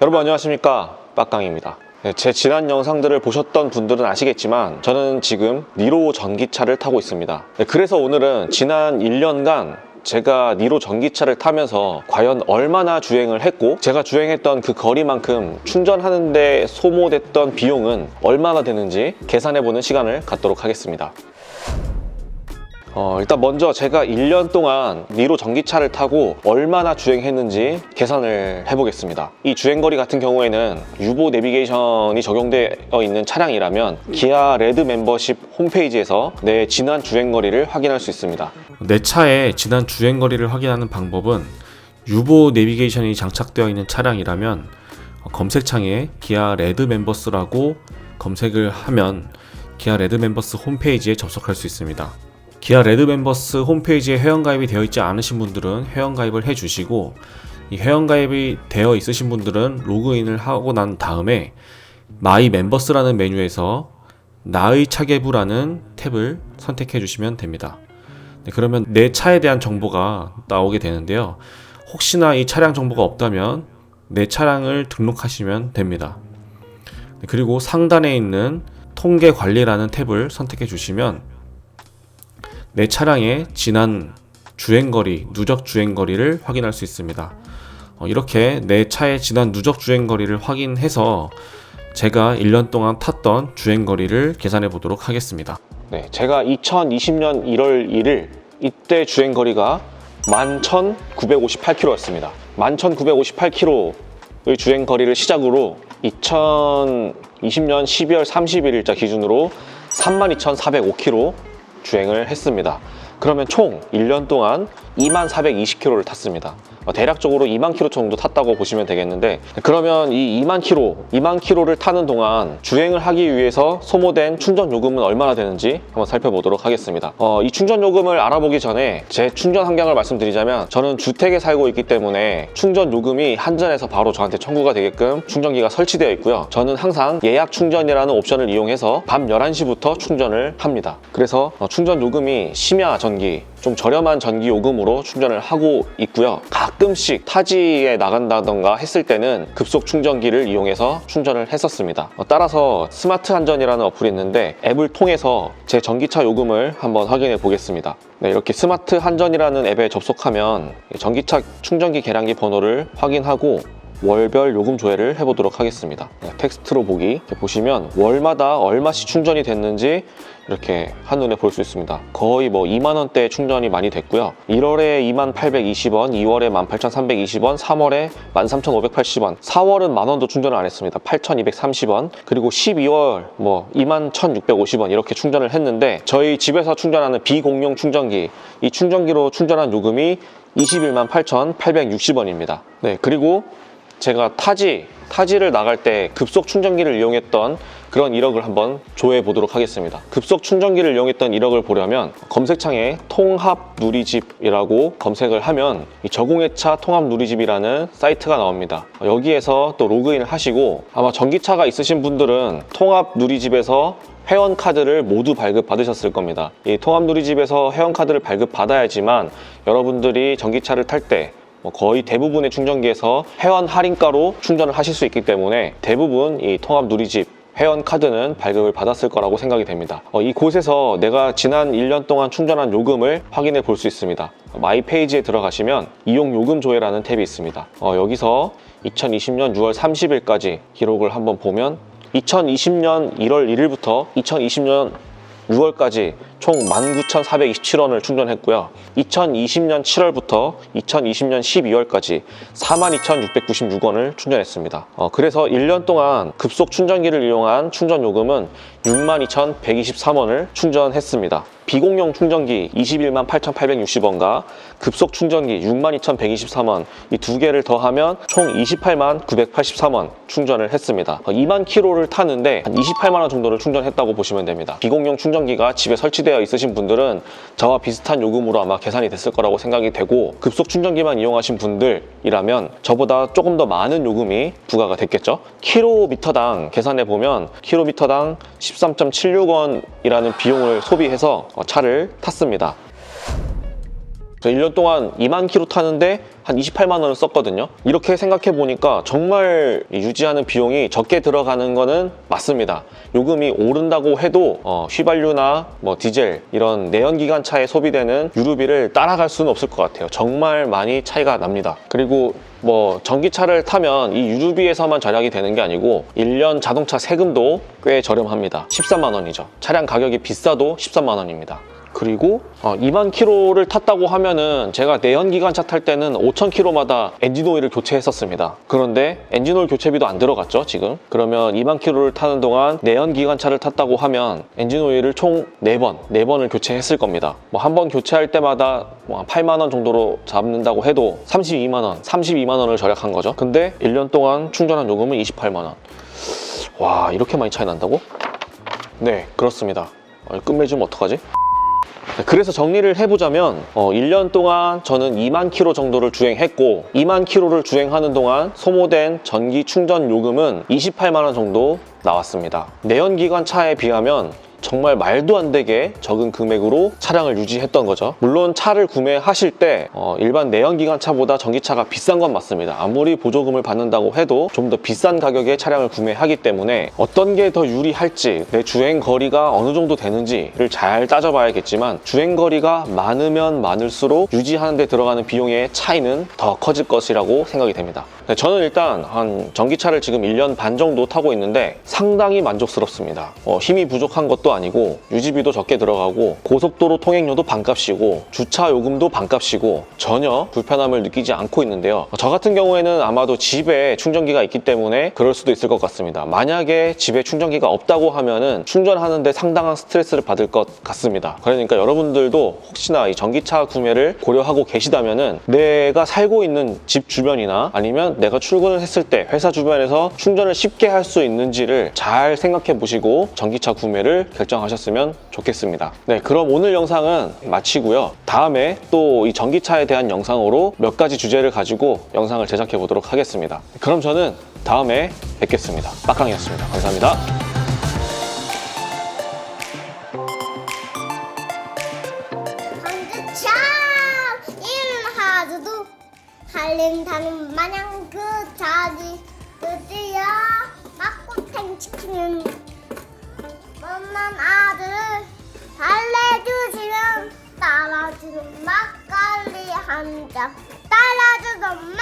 여러분 안녕하십니까, 빡강입니다. 제 지난 영상들을 보셨던 분들은 아시겠지만 저는 지금 니로 전기차를 타고 있습니다. 그래서 오늘은 지난 1년간 제가 니로 전기차를 타면서 과연 얼마나 주행을 했고, 제가 주행했던 그 거리만큼 충전하는데 소모됐던 비용은 얼마나 되는지 계산해보는 시간을 갖도록 하겠습니다. 일단 먼저 제가 1년 동안 니로 전기차를 타고 얼마나 주행했는지 계산을 해보겠습니다. 이 주행거리 같은 경우에는 유보 내비게이션이 적용되어 있는 차량이라면 기아 레드 멤버십 홈페이지에서 내 지난 주행거리를 확인할 수 있습니다. 내 차의 지난 주행거리를 확인하는 방법은 유보 내비게이션이 장착되어 있는 차량이라면 검색창에 기아 레드 멤버스라고 검색을 하면 기아 레드 멤버스 홈페이지에 접속할 수 있습니다. 기아 레드 멤버스 홈페이지에 회원가입이 되어 있지 않으신 분들은 회원가입을 해주시고, 이 회원가입이 되어 있으신 분들은 로그인을 하고 난 다음에 마이 멤버스라는 메뉴에서 나의 차계부라는 탭을 선택해 주시면 됩니다. 그러면 내 차에 대한 정보가 나오게 되는데요. 혹시나 이 차량 정보가 없다면 내 차량을 등록하시면 됩니다. 그리고 상단에 있는 통계 관리라는 탭을 선택해 주시면 내 차량의 지난 주행거리, 누적 주행거리를 확인할 수 있습니다. 이렇게 내 차의 지난 누적 주행거리를 확인해서 제가 1년 동안 탔던 주행거리를 계산해 보도록 하겠습니다. 네, 제가 2020년 1월 1일 이때 주행거리가 11,958km였습니다. 11,958km의 주행거리를 시작으로 2020년 12월 31일자 기준으로 32,405km 주행을 했습니다. 그러면 총 1년 동안 2420km를 탔습니다. 대략적으로 2만 킬로 정도 탔다고 보시면 되겠는데, 그러면 이 2만 킬로를 타는 동안 주행을 하기 위해서 소모된 충전 요금은 얼마나 되는지 한번 살펴보도록 하겠습니다. 이 충전 요금을 알아보기 전에 제 충전 환경을 말씀드리자면, 저는 주택에 살고 있기 때문에 충전 요금이 한전에서 바로 저한테 청구가 되게끔 충전기가 설치되어 있고요. 저는 항상 예약 충전이라는 옵션을 이용해서 밤 11시부터 충전을 합니다. 그래서 충전 요금이 심야 전기, 좀 저렴한 전기 요금으로 충전을 하고 있고요. 가끔씩 타지에 나간다던가 했을 때는 급속 충전기를 이용해서 충전을 했었습니다. 따라서 스마트 한전이라는 어플이 있는데 앱을 통해서 제 전기차 요금을 한번 확인해 보겠습니다. 네, 이렇게 스마트 한전이라는 앱에 접속하면 전기차 충전기 계량기 번호를 확인하고 월별 요금 조회를 해보도록 하겠습니다. 네, 텍스트로 보기, 이렇게 보시면 월마다 얼마씩 충전이 됐는지 이렇게 한눈에 볼 수 있습니다. 거의 뭐 2만원대 충전이 많이 됐고요. 1월에 2,820원, 2월에 18,320원, 3월에 13,580원, 4월은 만원도 충전을 안 했습니다. 8,230원, 그리고 12월 뭐 21,650원 이렇게 충전을 했는데, 저희 집에서 충전하는 비공용 충전기, 이 충전기로 충전한 요금이 218,860원입니다. 네, 그리고 제가 타지를 나갈 때 급속 충전기를 이용했던 그런 이력을 한번 조회해 보도록 하겠습니다. 급속 충전기를 이용했던 이력을 보려면 검색창에 통합 누리집이라고 검색을 하면 이 저공해차 통합 누리집이라는 사이트가 나옵니다. 여기에서 또 로그인을 하시고, 아마 전기차가 있으신 분들은 통합 누리집에서 회원 카드를 모두 발급 받으셨을 겁니다. 이 통합 누리집에서 회원 카드를 발급 받아야지만 여러분들이 전기차를 탈 때 거의 대부분의 충전기에서 회원 할인가로 충전을 하실 수 있기 때문에 대부분 이 통합 누리집 회원 카드는 발급을 받았을 거라고 생각이 됩니다. 이곳에서 내가 지난 1년 동안 충전한 요금을 확인해 볼 수 있습니다. 마이 페이지에 들어가시면 이용 요금 조회라는 탭이 있습니다. 여기서 2020년 6월 30일까지 기록을 한번 보면 2020년 1월 1일부터 2020년 6월까지 총 19,427원을 충전했고요. 2020년 7월부터 2020년 12월까지 42,696원을 충전했습니다. 그래서 1년 동안 급속 충전기를 이용한 충전 요금은 62,123원을 충전했습니다. 비공용 충전기 218,860원과 급속 충전기 62,123원, 이 두 개를 더하면 총 289,983원 충전을 했습니다. 2만 킬로를 타는데 한 28만 원 정도를 충전했다고 보시면 됩니다. 비공용 충전기가 집에 설치되어 있으신 분들은 저와 비슷한 요금으로 아마 계산이 됐을 거라고 생각이 되고, 급속 충전기만 이용하신 분들이라면 저보다 조금 더 많은 요금이 부과가 됐겠죠. 킬로미터당 계산해 보면 킬로미터당 13.76원이라는 비용을 소비해서 차를 탔습니다. 저 1년 동안 2만 킬로 타는데 한 28만 원을 썼거든요. 이렇게 생각해 보니까 정말 유지하는 비용이 적게 들어가는 거는 맞습니다. 요금이 오른다고 해도 휘발유나 뭐 디젤 이런 내연기관차에 소비되는 유류비를 따라갈 수는 없을 것 같아요. 정말 많이 차이가 납니다. 그리고 뭐 전기차를 타면 이 유류비에서만 절약이 되는 게 아니고 1년 자동차 세금도 꽤 저렴합니다. 13만 원이죠. 차량 가격이 비싸도 13만 원입니다. 그리고 2만 킬로를 탔다고 하면은 제가 내연기관차 탈 때는 5천 킬로마다 엔진오일을 교체했었습니다. 그런데 엔진오일 교체비도 안 들어갔죠, 지금. 그러면 2만 킬로를 타는 동안 내연기관차를 탔다고 하면 엔진오일을 총 4번을 교체했을 겁니다. 뭐 한 번 교체할 때마다 뭐 8만 원 정도로 잡는다고 해도 32만 원을 절약한 거죠. 근데 1년 동안 충전한 요금은 28만 원. 와, 이렇게 많이 차이 난다고? 네, 그렇습니다. 끝맺으면 어떡하지? 그래서 정리를 해보자면 1년 동안 저는 2만 킬로 정도를 주행했고 2만 킬로를 주행하는 동안 소모된 전기 충전 요금은 28만 원 정도 나왔습니다. 내연기관 차에 비하면 정말 말도 안 되게 적은 금액으로 차량을 유지했던 거죠. 물론 차를 구매하실 때 일반 내연기관차보다 전기차가 비싼 건 맞습니다. 아무리 보조금을 받는다고 해도 좀 더 비싼 가격의 차량을 구매하기 때문에 어떤 게 더 유리할지, 내 주행 거리가 어느 정도 되는지를 잘 따져봐야겠지만 주행 거리가 많으면 많을수록 유지하는 데 들어가는 비용의 차이는 더 커질 것이라고 생각이 됩니다. 저는 일단 한 전기차를 지금 1년 반 정도 타고 있는데 상당히 만족스럽습니다. 힘이 부족한 것도 아니고 유지비도 적게 들어가고 고속도로 통행료도 반값이고 주차 요금도 반값이고 전혀 불편함을 느끼지 않고 있는데요. 저 같은 경우에는 아마도 집에 충전기가 있기 때문에 그럴 수도 있을 것 같습니다. 만약에 집에 충전기가 없다고 하면은 충전하는데 상당한 스트레스를 받을 것 같습니다. 그러니까 여러분들도 혹시나 이 전기차 구매를 고려하고 계시다면은 내가 살고 있는 집 주변이나 아니면 내가 출근을 했을 때 회사 주변에서 충전을 쉽게 할 수 있는지를 잘 생각해 보시고 전기차 구매를 결정하셨으면 좋겠습니다. 네, 그럼 오늘 영상은 마치고요. 다음에 또 이 전기차에 대한 영상으로 몇 가지 주제를 가지고 영상을 제작해 보도록 하겠습니다. 그럼 저는 다음에 뵙겠습니다. 빡강이었습니다. 감사합니다. 전기차 하드도 달린다는 마냥 그 자리 드디어 막고탱 치킨은 뻔한 아들을 달래주시면 따라주는 막걸리 한 잔 따라주던